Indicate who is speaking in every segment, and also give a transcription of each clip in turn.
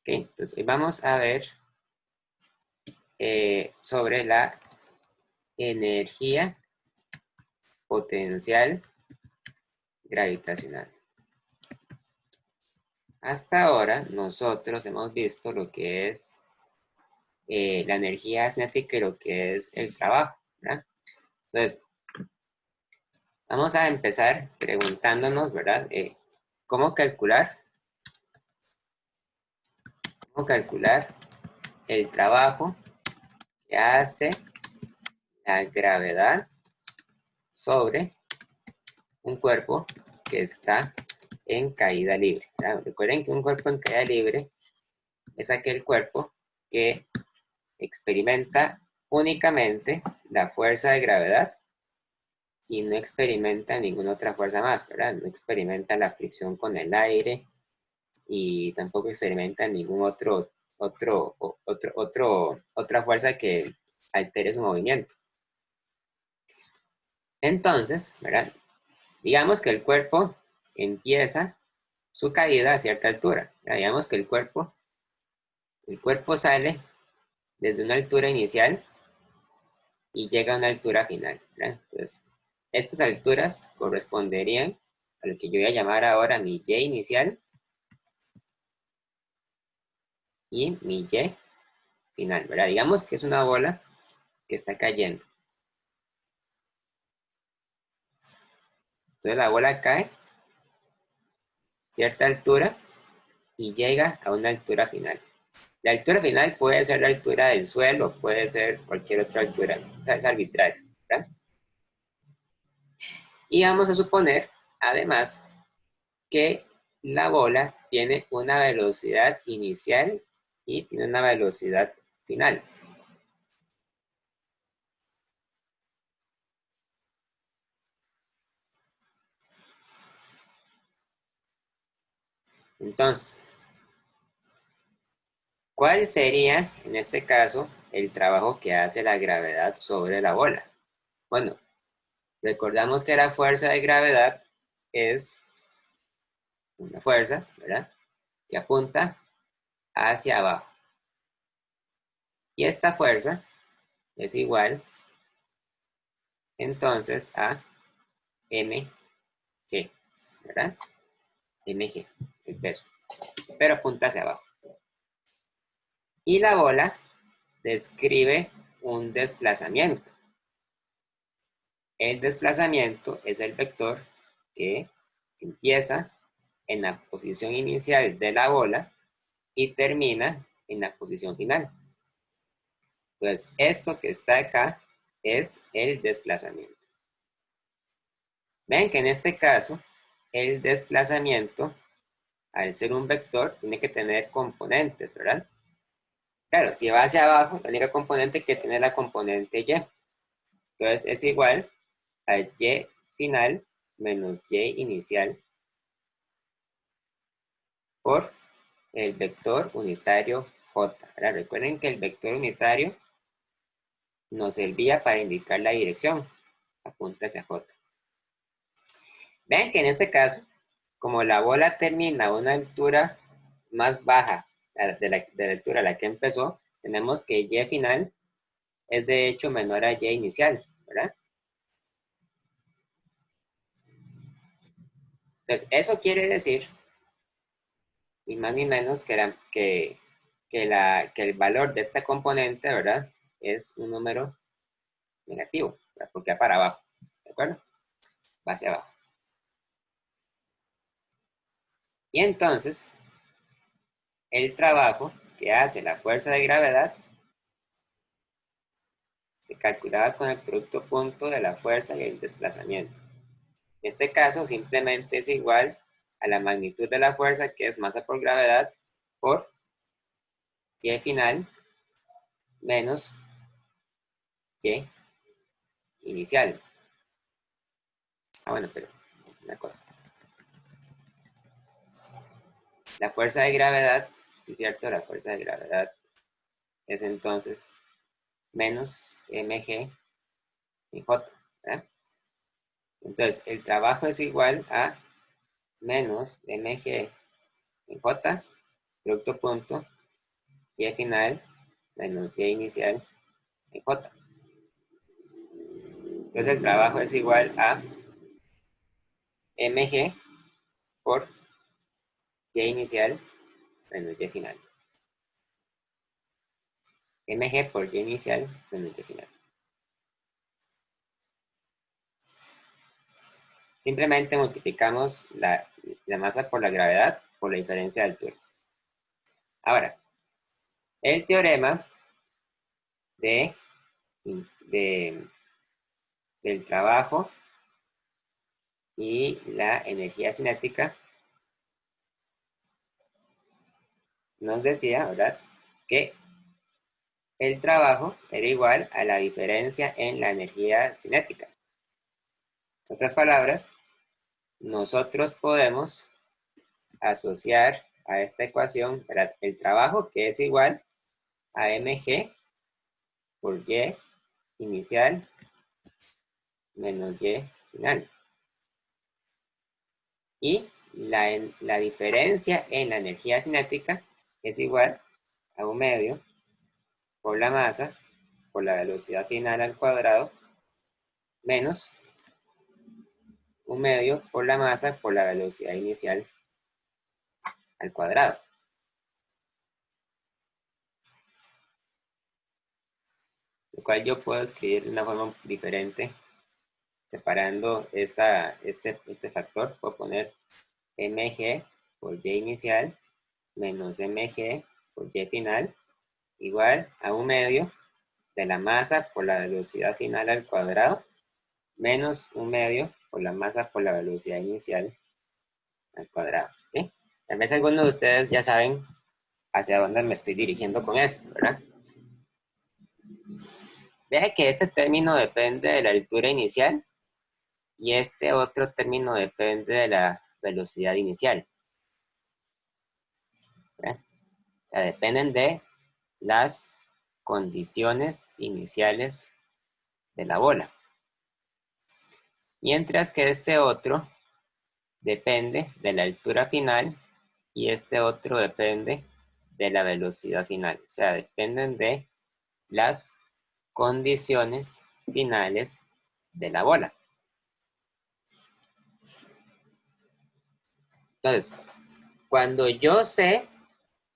Speaker 1: Ok, pues hoy vamos a ver sobre la energía potencial gravitacional. Hasta ahora nosotros hemos visto lo que es la energía cinética y lo que es el trabajo, ¿verdad? Entonces, vamos a empezar preguntándonos, ¿verdad? ¿Cómo calcular el trabajo que hace la gravedad sobre un cuerpo que está en caída libre, ¿verdad? Recuerden que un cuerpo en caída libre es aquel cuerpo que experimenta únicamente la fuerza de gravedad y no experimenta ninguna otra fuerza más, ¿verdad? No experimenta la fricción con el aire y tampoco experimenta ningún otra fuerza que altere su movimiento. Entonces, ¿verdad? Digamos que el cuerpo empieza su caída a cierta altura. Digamos que el cuerpo sale desde una altura inicial y llega a una altura final, ¿verdad? Entonces, estas alturas corresponderían a lo que yo voy a llamar ahora mi Y inicial y mi Y final, ¿verdad? Digamos que es una bola que está cayendo. Entonces la bola cae a cierta altura y llega a una altura final. La altura final puede ser la altura del suelo, puede ser cualquier otra altura, o sea, es arbitrario, ¿verdad? Y vamos a suponer, además, que la bola tiene una velocidad inicial y tiene una velocidad final. Entonces, ¿cuál sería, en este caso, el trabajo que hace la gravedad sobre la bola? Bueno, recordamos que la fuerza de gravedad es una fuerza, ¿verdad?, que apunta hacia abajo. Y esta fuerza es igual, entonces, a mg, ¿verdad? Mg, el peso, pero apunta hacia abajo. Y la bola describe un desplazamiento. El desplazamiento es el vector que empieza en la posición inicial de la bola y termina en la posición final. Entonces, esto que está acá es el desplazamiento. Ven que en este caso, el desplazamiento, al ser un vector, tiene que tener componentes, ¿verdad? Claro, si va hacia abajo, la única componente que tiene la componente y. Entonces, es igual a y final menos y inicial por el vector unitario j. Ahora, recuerden que el vector unitario nos servía para indicar la dirección, apunta hacia j. Vean que en este caso, como la bola termina a una altura más baja de la altura a la que empezó, tenemos que y final es de hecho menor a y inicial, ¿verdad? Entonces, eso quiere decir, ni más ni menos que el valor de esta componente, ¿verdad?, es un número negativo, ¿verdad?, porque va para abajo, ¿de acuerdo? Va hacia abajo. Y entonces, el trabajo que hace la fuerza de gravedad se calculaba con el producto punto de la fuerza y el desplazamiento. En este caso, simplemente es igual a la magnitud de la fuerza, que es masa por gravedad, por y final menos y inicial. Bueno, pero una cosa. La fuerza de gravedad, sí es cierto, la fuerza de gravedad es entonces menos mg en j, ¿verdad? Entonces, el trabajo es igual a menos mg en j, producto punto, Y final menos Y inicial en J. Entonces el trabajo es igual a mg por Y inicial menos Y final. mg por Y inicial menos Y final. Simplemente multiplicamos la masa por la gravedad por la diferencia de alturas. Ahora, el teorema del trabajo y la energía cinética nos decía, ¿verdad?, que el trabajo era igual a la diferencia en la energía cinética. En otras palabras, nosotros podemos asociar a esta ecuación, ¿verdad?, el trabajo, que es igual a mg por Y inicial menos Y final. Y la diferencia en la energía cinética es igual a 1/2 por la masa por la velocidad final al cuadrado menos 1/2 por la masa por la velocidad inicial al cuadrado. Lo cual yo puedo escribir de una forma diferente, separando este factor. Puedo poner mg por Y inicial menos mg por Y final igual a 1/2 de la masa por la velocidad final al cuadrado menos 1/2 por la masa por la velocidad inicial al cuadrado. ¿Sí? Tal vez algunos de ustedes ya saben hacia dónde me estoy dirigiendo con esto, ¿verdad? Vea que este término depende de la altura inicial y este otro término depende de la velocidad inicial. ¿Verdad? O sea, dependen de las condiciones iniciales de la bola. Mientras que este otro depende de la altura final y este otro depende de la velocidad final. O sea, dependen de las condiciones finales de la bola. Entonces, cuando yo sé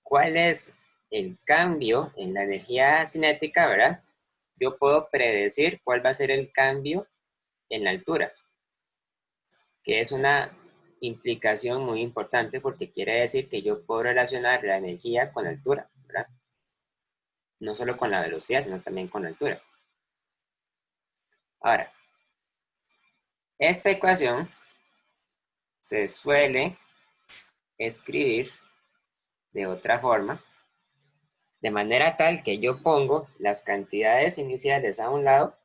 Speaker 1: cuál es el cambio en la energía cinética, ¿verdad?, yo puedo predecir cuál va a ser el cambio en la altura, que es una implicación muy importante porque quiere decir que yo puedo relacionar la energía con la altura, ¿verdad? No solo con la velocidad, sino también con la altura. Ahora, esta ecuación se suele escribir de otra forma, de manera tal que yo pongo las cantidades iniciales a un lado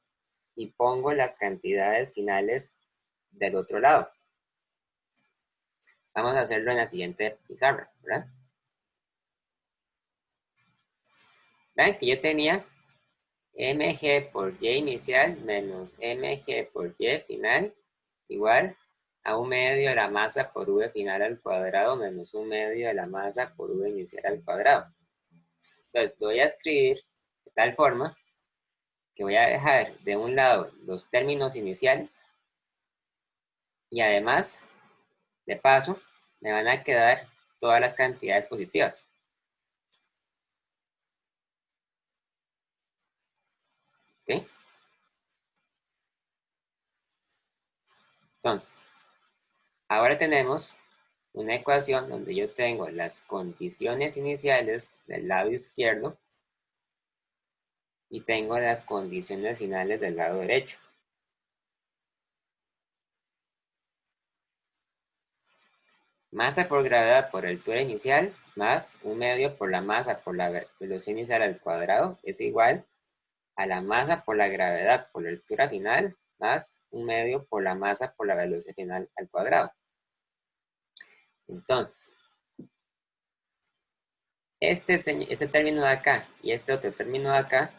Speaker 1: y pongo las cantidades finales del otro lado. Vamos a hacerlo en la siguiente pizarra, ¿verdad? Vean que yo tenía mg por Y inicial menos mg por Y final igual a 1/2 de la masa por V final al cuadrado menos 1/2 de la masa por V inicial al cuadrado. Entonces voy a escribir de tal forma que voy a dejar de un lado los términos iniciales y además, de paso, me van a quedar todas las cantidades positivas. ¿Ok? Entonces, ahora tenemos una ecuación donde yo tengo las condiciones iniciales del lado izquierdo y tengo las condiciones finales del lado derecho. Masa por gravedad por altura inicial más 1/2 por la masa por la velocidad inicial al cuadrado es igual a la masa por la gravedad por la altura final más 1/2 por la masa por la velocidad final al cuadrado. Entonces, este término de acá y este otro término de acá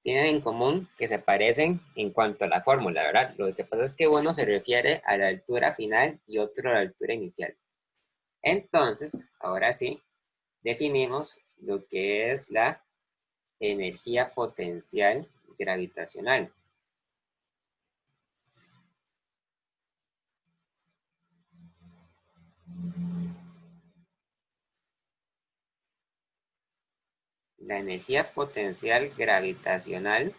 Speaker 1: tienen en común que se parecen en cuanto a la fórmula, ¿verdad? Lo que pasa es que uno se refiere a la altura final y otro a la altura inicial. Entonces, ahora sí, definimos lo que es la energía potencial gravitacional. La energía potencial gravitacional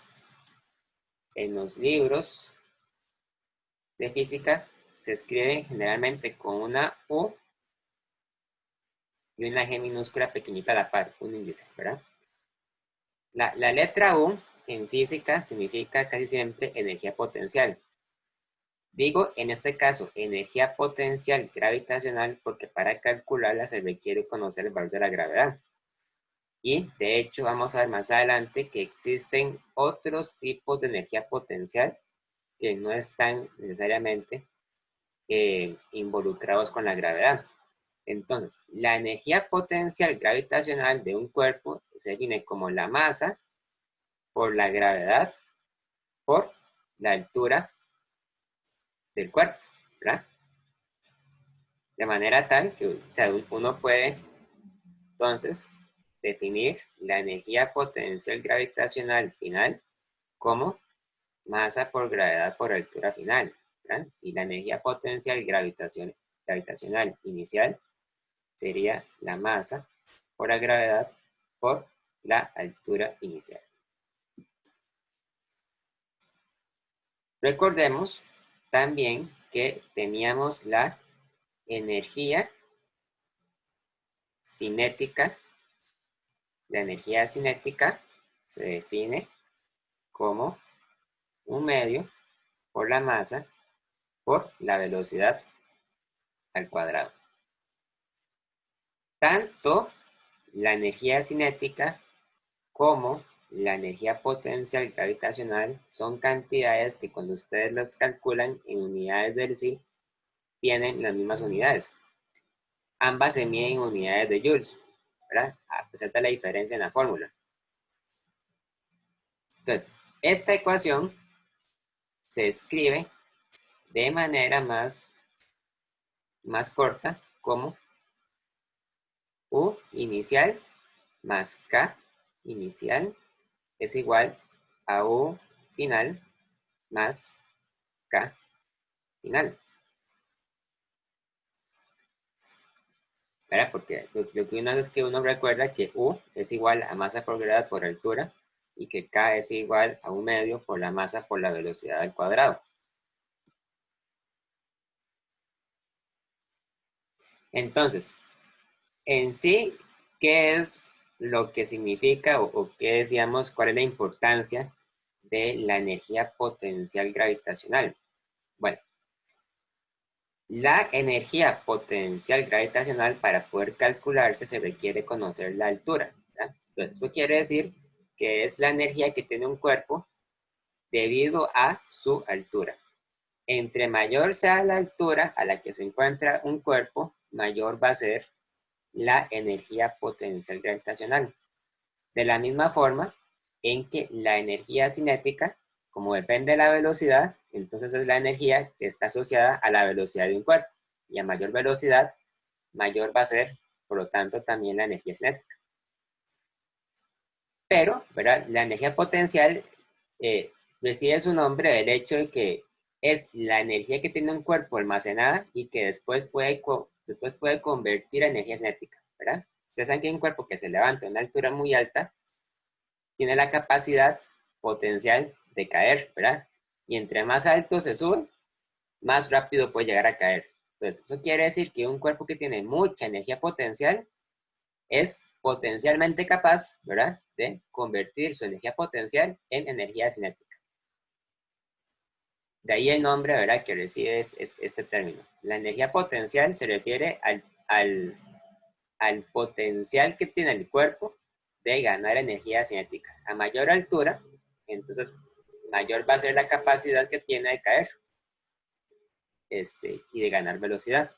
Speaker 1: en los libros de física se escribe generalmente con una U y una G minúscula pequeñita a la par, un índice, ¿verdad? La letra U en física significa casi siempre energía potencial. Digo, en este caso, energía potencial gravitacional porque para calcularla se requiere conocer el valor de la gravedad. Y de hecho vamos a ver más adelante que existen otros tipos de energía potencial que no están necesariamente involucrados con la gravedad. Entonces, la energía potencial gravitacional de un cuerpo se define como la masa por la gravedad por la altura del cuerpo, ¿verdad? De manera tal que uno puede entonces definir la energía potencial gravitacional final como masa por gravedad por altura final, ¿verdad? Y la energía potencial gravitacional inicial sería la masa por la gravedad por la altura inicial. Recordemos también que teníamos la energía cinética. La energía cinética se define como un medio por la masa por la velocidad al cuadrado. Tanto la energía cinética como la energía potencial gravitacional son cantidades que cuando ustedes las calculan en unidades del sí, tienen las mismas unidades. Ambas se miden en unidades de joules, ¿verdad? A pesar de la diferencia en la fórmula. Entonces, esta ecuación se escribe de manera más corta como U inicial más K inicial es igual a U final más K final. ¿Verdad? Porque lo que uno hace es que uno recuerda que U es igual a masa por gravedad por altura y que K es igual a un medio por la masa por la velocidad al cuadrado. Entonces, en sí, ¿qué es lo que significa o qué es, digamos, cuál es la importancia de la energía potencial gravitacional? Bueno, la energía potencial gravitacional para poder calcularse se requiere conocer la altura, ¿verdad? Entonces, eso quiere decir que es la energía que tiene un cuerpo debido a su altura. Entre mayor sea la altura a la que se encuentra un cuerpo, mayor va a ser la energía potencial gravitacional. De la misma forma en que la energía cinética, como depende de la velocidad, entonces es la energía que está asociada a la velocidad de un cuerpo. Y a mayor velocidad, mayor va a ser, por lo tanto, también la energía cinética. Pero, ¿verdad? La energía potencial recibe su nombre del hecho de que es la energía que tiene un cuerpo almacenada y que después puede convertir a energía cinética, ¿verdad? Ustedes saben que hay un cuerpo que se levanta a una altura muy alta, tiene la capacidad potencial de caer, ¿verdad? Y entre más alto se sube, más rápido puede llegar a caer. Entonces, eso quiere decir que un cuerpo que tiene mucha energía potencial es potencialmente capaz, ¿verdad?, de convertir su energía potencial en energía cinética. De ahí el nombre, ¿verdad?, que recibe este término. La energía potencial se refiere al potencial que tiene el cuerpo de ganar energía cinética. A mayor altura, entonces mayor va a ser la capacidad que tiene de caer y de ganar velocidad.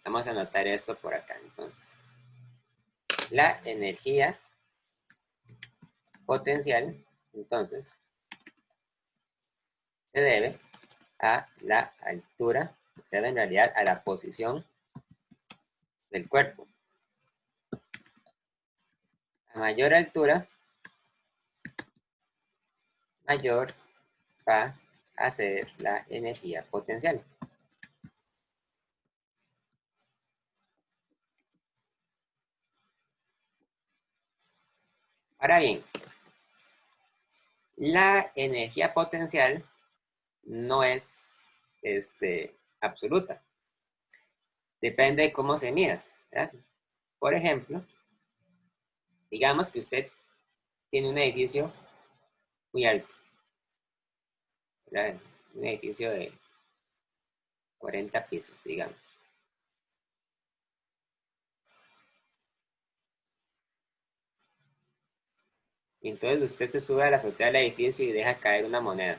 Speaker 1: Vamos a anotar esto por acá, entonces. La energía potencial, entonces, se debe a la altura se debe en realidad a la posición del cuerpo. A mayor altura, mayor va a ser la energía potencial. Ahora bien, la energía potencial no es absoluta. Depende de cómo se mida, ¿verdad? Por ejemplo, digamos que usted tiene un edificio muy alto, ¿verdad? Un edificio de 40 pisos, digamos. Y entonces usted se sube a la azotea del edificio y deja caer una moneda.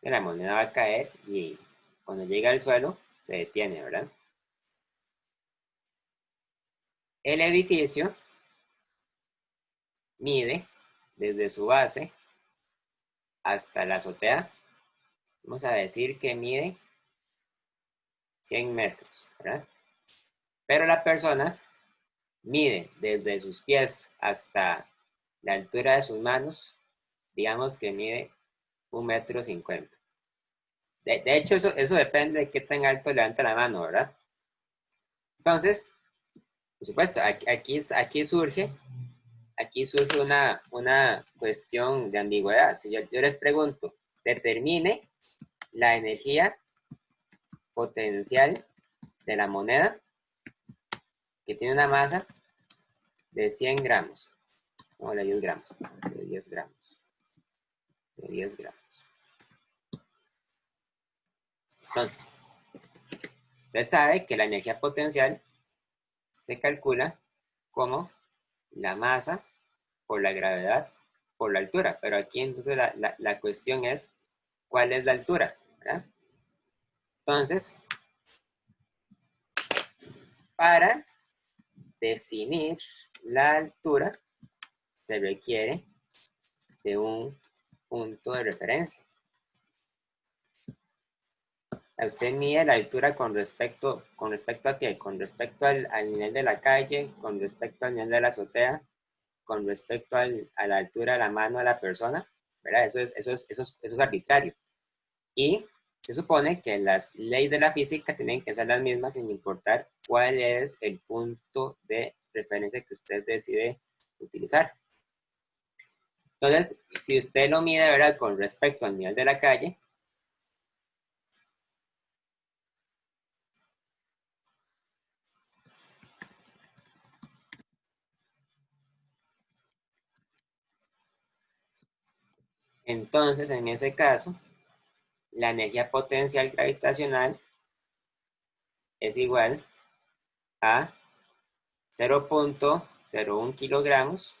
Speaker 1: Y la moneda va a caer y cuando llega al suelo se detiene, ¿verdad? El edificio mide desde su base hasta la azotea. Vamos a decir que mide 100 metros, ¿verdad? Pero la persona mide desde sus pies hasta la altura de sus manos, digamos que mide 1,50 m. De hecho, eso depende de qué tan alto levanta la mano, ¿verdad? Entonces, por supuesto, aquí surge una cuestión de ambigüedad. Si yo les pregunto, determine la energía potencial de la moneda que tiene una masa de 100 gramos, o de 10 gramos, de 10 gramos, de 10 gramos. Entonces, usted sabe que la energía potencial se calcula como la masa por la gravedad por la altura, pero aquí entonces la cuestión es, ¿cuál es la altura? ¿Verdad? Entonces, para definir la altura se requiere de un punto de referencia. Usted mide la altura con respecto a qué, con respecto al nivel de la calle, con respecto al nivel de la azotea, con respecto a la altura de la mano de la persona, ¿verdad? Eso es arbitrario. Y se supone que las leyes de la física tienen que ser las mismas sin importar cuál es el punto de referencia que usted decide utilizar. Entonces, si usted lo mide, ¿verdad?, con respecto al nivel de la calle, entonces en ese caso, la energía potencial gravitacional es igual a 0,01 kilogramos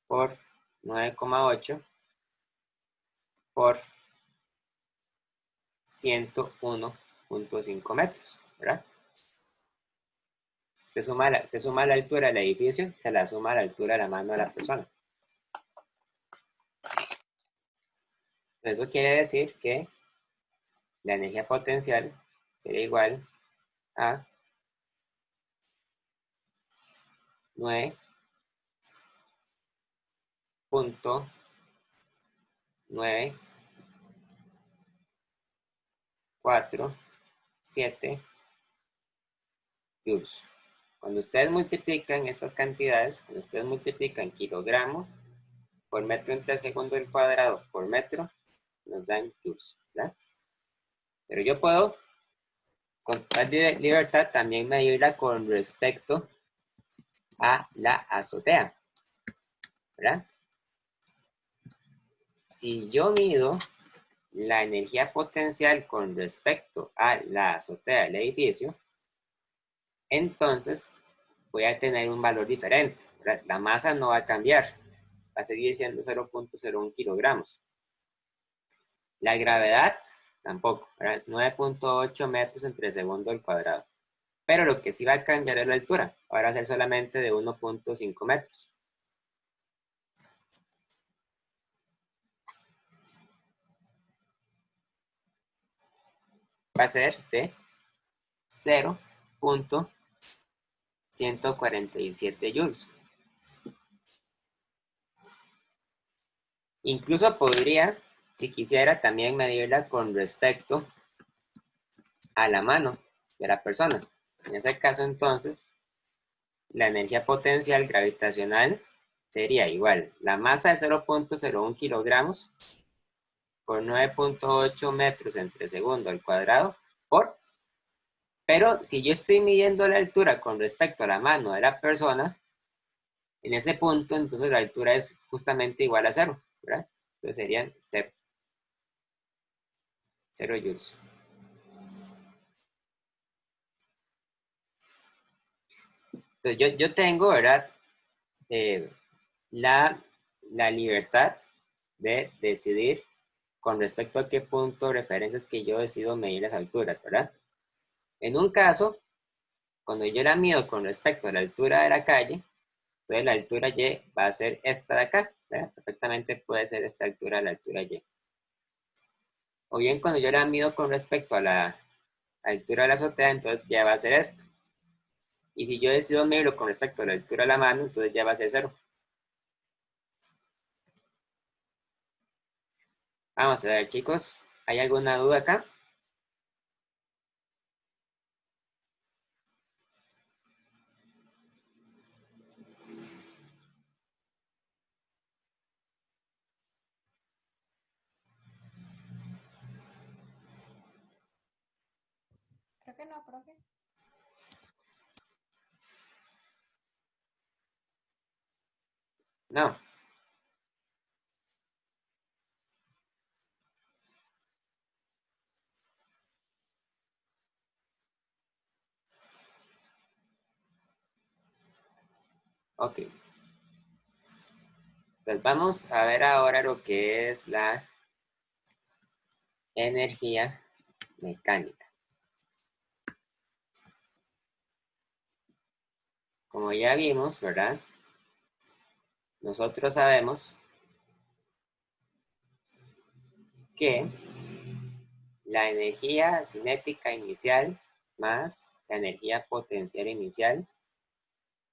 Speaker 1: por 9,8 por 101,5 metros, ¿verdad? Usted suma la altura del edificio, se la suma a la altura de la mano de la persona. Eso quiere decir que la energía potencial sería igual a 9,947 joules. Cuando ustedes multiplican estas cantidades, cuando ustedes multiplican kilogramos por metro entre segundo al cuadrado por metro, nos dan joules, ¿verdad? Pero yo puedo, con tal libertad, también medirla con respecto a la azotea, ¿verdad? Si yo mido la energía potencial con respecto a la azotea del edificio, entonces voy a tener un valor diferente, ¿verdad? La masa no va a cambiar, va a seguir siendo 0,01 kilogramos. La gravedad tampoco, ¿verdad? Es 9,8 metros entre segundo al cuadrado. Pero lo que sí va a cambiar es la altura. Ahora va a ser solamente de 1.5 metros. Va a ser de 0.147 joules. Incluso podría, si quisiera, también medirla con respecto a la mano de la persona. En ese caso, entonces, la energía potencial gravitacional sería igual. La masa de 0.01 kilogramos por 9.8 metros entre segundo al cuadrado por... Pero si yo estoy midiendo la altura con respecto a la mano de la persona, en ese punto, entonces la altura es justamente igual a 0, ¿verdad? Entonces serían 0. 0 joules. Entonces yo tengo, ¿verdad? La libertad de decidir con respecto a qué punto de referencia es que yo decido medir las alturas, ¿verdad? En un caso, cuando yo la mido con respecto a la altura de la calle, entonces la altura Y va a ser esta de acá, ¿verdad? Perfectamente puede ser esta altura, la altura Y. O bien cuando yo la mido con respecto a la altura de la azotea, entonces ya va a ser esto. Y si yo decido medirlo con respecto a la altura de la mano, entonces ya va a ser 0. Vamos a ver, chicos, ¿hay alguna duda acá?
Speaker 2: Creo que no, profe.
Speaker 1: No. Ok. Entonces vamos a ver ahora lo que es la energía mecánica. Como ya vimos, ¿verdad? Nosotros sabemos que la energía cinética inicial más la energía potencial inicial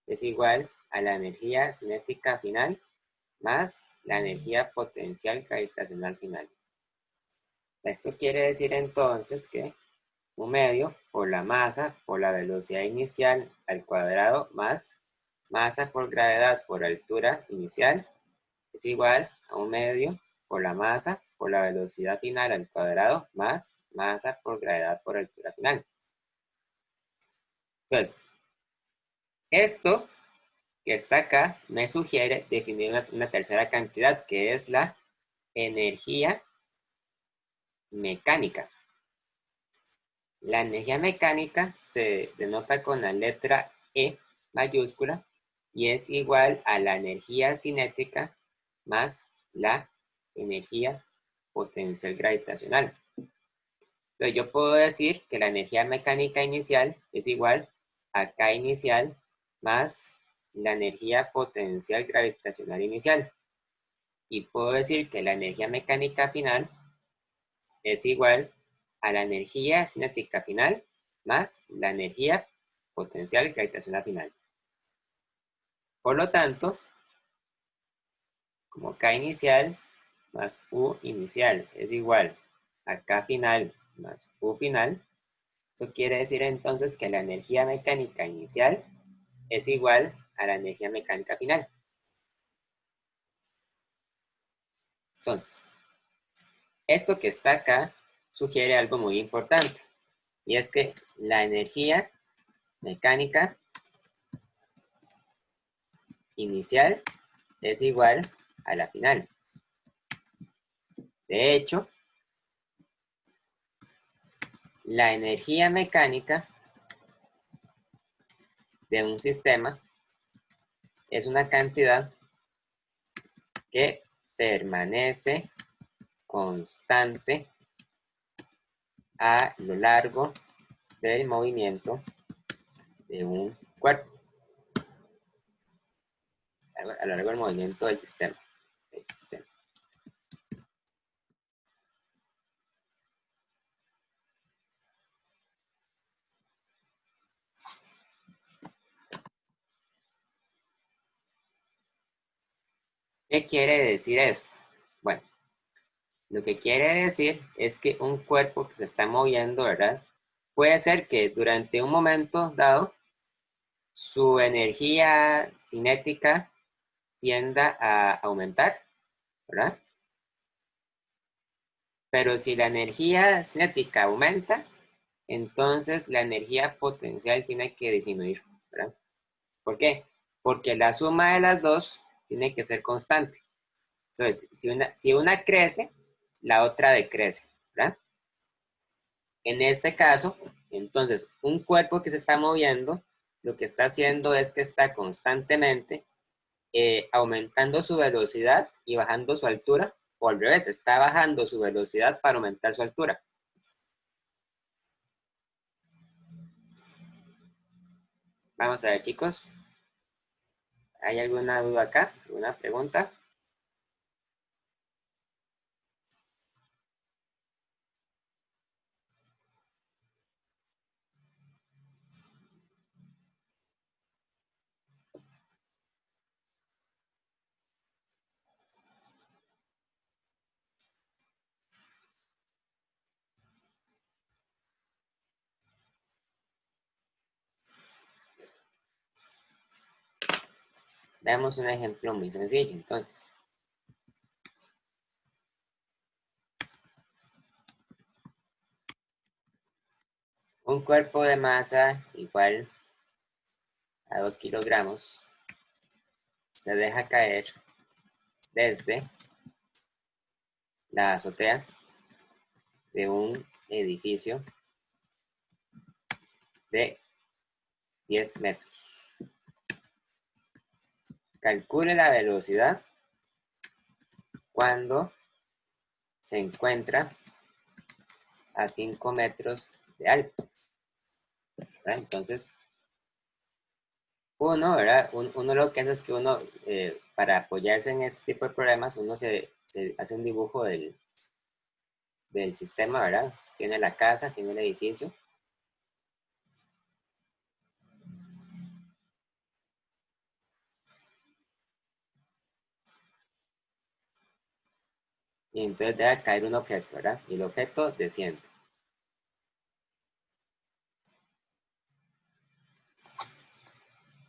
Speaker 1: es igual a la energía cinética final más la energía potencial gravitacional final. Esto quiere decir entonces que un medio por la masa por la velocidad inicial al cuadrado más masa por gravedad por altura inicial es igual a un medio por la masa por la velocidad final al cuadrado más masa por gravedad por altura final. Entonces, esto que está acá me sugiere definir una tercera cantidad que es la energía mecánica. La energía mecánica se denota con la letra E mayúscula y es igual a la energía cinética más la energía potencial gravitacional. Entonces yo puedo decir que la energía mecánica inicial es igual a K inicial más la energía potencial gravitacional inicial. Y puedo decir que la energía mecánica final es igual a la energía cinética final más la energía potencial gravitacional final. Por lo tanto, como K inicial más U inicial es igual a K final más U final, eso quiere decir entonces que la energía mecánica inicial es igual a la energía mecánica final. Entonces, esto que está acá sugiere algo muy importante, y es que la energía mecánica inicial es igual a la final. De hecho, la energía mecánica de un sistema es una cantidad que permanece constante a lo largo del movimiento de un cuerpo a lo largo del movimiento del sistema. ¿Qué quiere decir esto? Bueno, lo que quiere decir es que un cuerpo que se está moviendo, ¿verdad? Puede ser que durante un momento dado su energía cinética tienda a aumentar, ¿verdad? Pero si la energía cinética aumenta, entonces la energía potencial tiene que disminuir, ¿verdad? ¿Por qué? Porque la suma de las dos tiene que ser constante. Entonces, si una crece, la otra decrece, ¿verdad? En este caso, entonces, un cuerpo que se está moviendo, lo que está haciendo es que está constantemente aumentando su velocidad y bajando su altura, o al revés, está bajando su velocidad para aumentar su altura. Vamos a ver, chicos. ¿Hay alguna duda acá? ¿Alguna pregunta? Veamos un ejemplo muy sencillo. Entonces, un cuerpo de masa igual a 2 kilogramos se deja caer desde la azotea de un edificio de 10 metros. Calcule la velocidad cuando se encuentra a 5 metros de alto, ¿verdad? Entonces, uno, ¿verdad? Uno lo que hace es que uno, para apoyarse en este tipo de problemas, uno se hace un dibujo del sistema, ¿verdad? Tiene la casa, tiene el edificio. Y entonces debe caer un objeto, ¿verdad? Y el objeto desciende.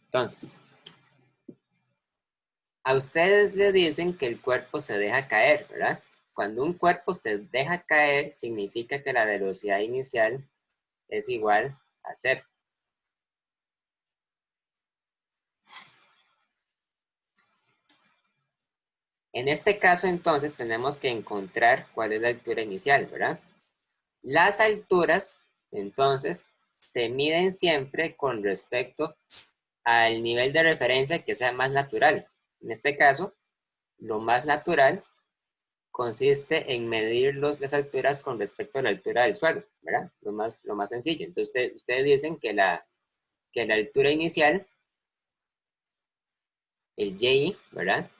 Speaker 1: Entonces, a ustedes le dicen que el cuerpo se deja caer, ¿verdad? Cuando un cuerpo se deja caer, significa que la velocidad inicial es igual a 0. En este caso, entonces, tenemos que encontrar cuál es la altura inicial, ¿verdad? Las alturas, entonces, se miden siempre con respecto al nivel de referencia que sea más natural. En este caso, lo más natural consiste en medir las alturas con respecto a la altura del suelo, ¿verdad? Lo más sencillo. Entonces, ustedes dicen que la altura inicial, el y, ¿verdad?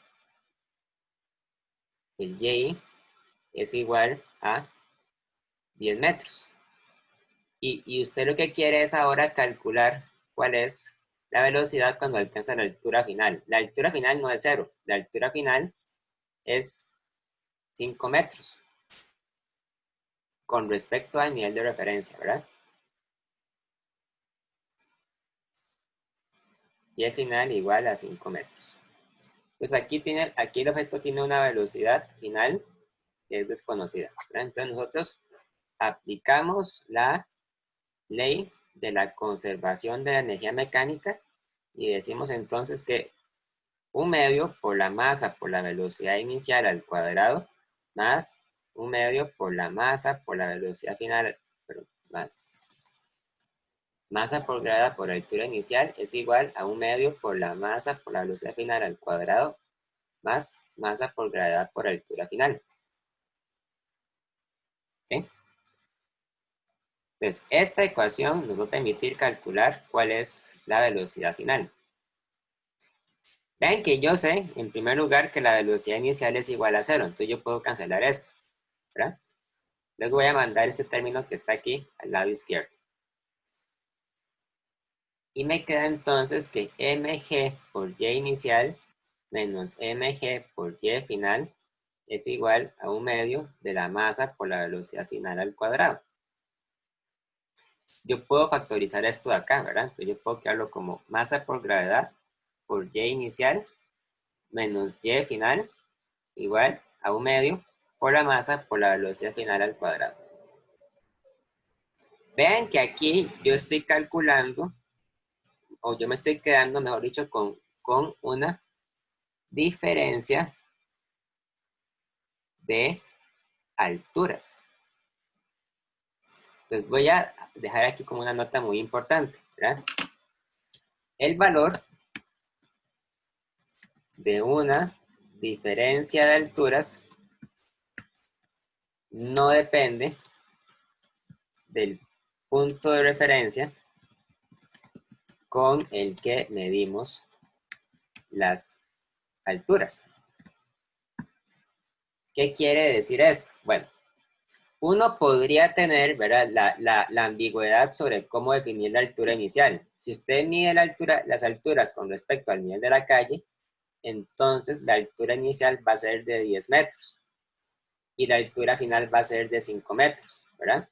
Speaker 1: El y es igual a 10 metros. Y usted lo que quiere es ahora calcular cuál es la velocidad cuando alcanza la altura final. La altura final no es 0, la altura final es 5 metros con respecto al nivel de referencia, ¿verdad? Y final igual a 5 metros. Pues aquí el objeto tiene una velocidad final que es desconocida, ¿verdad? Entonces nosotros aplicamos la ley de la conservación de la energía mecánica y decimos entonces que un medio por la masa por la velocidad inicial al cuadrado más un medio por la masa por la velocidad final, pero más masa por grado por altura inicial es igual a un medio por la masa por la velocidad final al cuadrado más masa por gravedad por altura final. ¿Okay? Entonces, esta ecuación nos va a permitir calcular cuál es la velocidad final. Vean que yo sé, en primer lugar, que la velocidad inicial es igual a 0. Entonces yo puedo cancelar esto, ¿verdad? Luego voy a mandar este término que está aquí al lado izquierdo. Y me queda entonces que mg por y inicial menos mg por y final es igual a 1/2 de la masa por la velocidad final al cuadrado. Yo puedo factorizar esto de acá, ¿verdad? Entonces yo puedo crearlo como masa por gravedad por y inicial menos y final igual a 1/2 por la masa por la velocidad final al cuadrado. Vean que aquí yo estoy calculando, o yo me estoy quedando, mejor dicho, con una diferencia de alturas. Entonces voy a dejar aquí como una nota muy importante, ¿verdad? El valor de una diferencia de alturas no depende del punto de referencia con el que medimos las alturas. ¿Qué quiere decir esto? Bueno, uno podría tener, ¿verdad?, la ambigüedad sobre cómo definir la altura inicial. Si usted mide las alturas con respecto al nivel de la calle, entonces la altura inicial va a ser de 10 metros y la altura final va a ser de 5 metros, ¿verdad?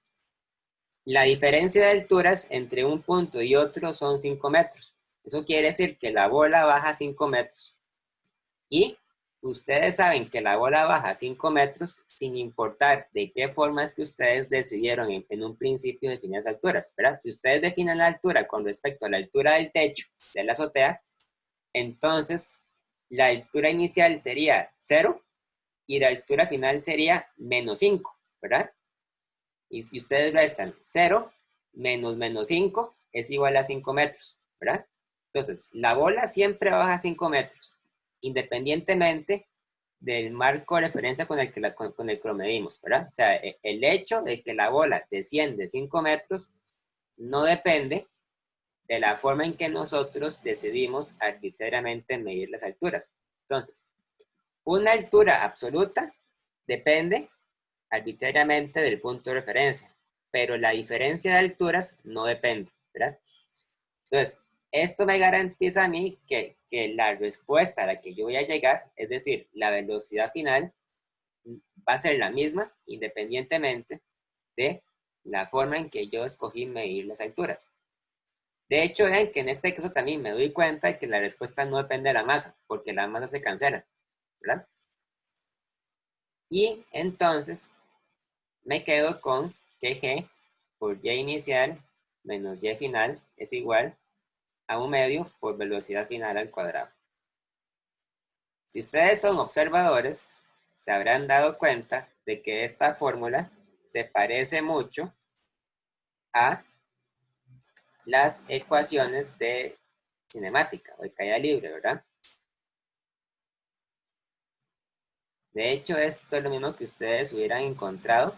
Speaker 1: La diferencia de alturas entre un punto y otro son 5 metros. Eso quiere decir que la bola baja 5 metros. Y ustedes saben que la bola baja 5 metros sin importar de qué forma es que ustedes decidieron en un principio definir las alturas, ¿verdad? Si ustedes definen la altura con respecto a la altura del techo de la azotea, entonces la altura inicial sería 0 y la altura final sería menos 5, ¿verdad? Y ustedes restan 0 menos 5 es igual a 5 metros, ¿verdad? Entonces, la bola siempre baja 5 metros, independientemente del marco de referencia con el que lo medimos, ¿verdad? O sea, el hecho de que la bola desciende 5 metros no depende de la forma en que nosotros decidimos arbitrariamente medir las alturas. Entonces, una altura absoluta depende arbitrariamente del punto de referencia, pero la diferencia de alturas no depende, ¿verdad? Entonces, esto me garantiza a mí que la respuesta a la que yo voy a llegar, es decir, la velocidad final, va a ser la misma independientemente de la forma en que yo escogí medir las alturas. De hecho, vean que en este caso también me doy cuenta de que la respuesta no depende de la masa, porque la masa se cancela, ¿verdad? Y entonces me quedo con que G por Y inicial menos Y final es igual a 1/2 por velocidad final al cuadrado. Si ustedes son observadores, se habrán dado cuenta de que esta fórmula se parece mucho a las ecuaciones de cinemática o de caída libre, ¿verdad? De hecho, esto es lo mismo que ustedes hubieran encontrado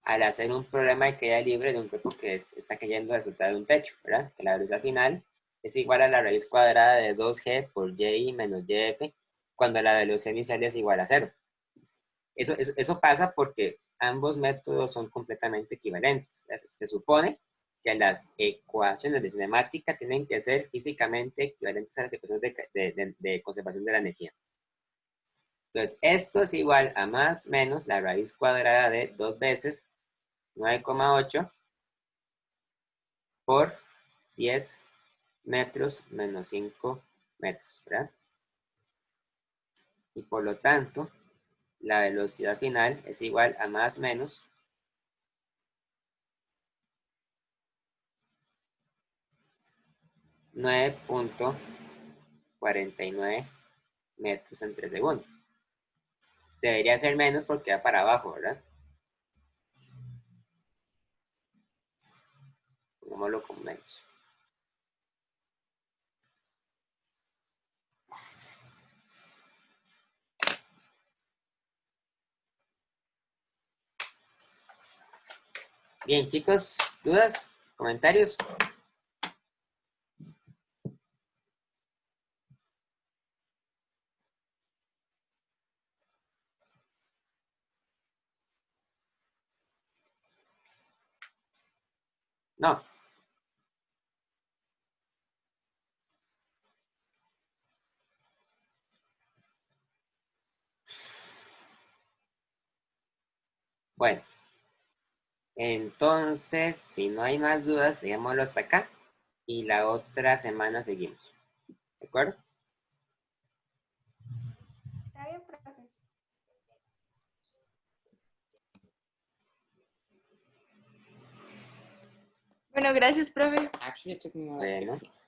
Speaker 1: al hacer un problema de caída libre de un cuerpo que está cayendo a resultado de un techo, ¿verdad? Que la velocidad final es igual a la raíz cuadrada de 2g por y menos yf, cuando la velocidad inicial es igual a 0. Eso pasa porque ambos métodos son completamente equivalentes. Se supone que las ecuaciones de cinemática tienen que ser físicamente equivalentes a las ecuaciones de conservación de la energía. Entonces, esto es igual a más menos la raíz cuadrada de 2 veces 9,8 por 10 metros menos 5 metros, ¿verdad? Y por lo tanto, la velocidad final es igual a más menos 9,49 metros entre segundo. Debería ser menos porque va para abajo, ¿verdad? Pongámoslo como menos. Bien, chicos, ¿dudas? ¿Comentarios? No. Bueno, entonces, si no hay más dudas, dejémoslo hasta acá y la otra semana seguimos. ¿De acuerdo?
Speaker 2: Está bien, profe.
Speaker 3: Bueno, gracias, profe. Actually, it took me like
Speaker 1: Bueno.
Speaker 3: 15.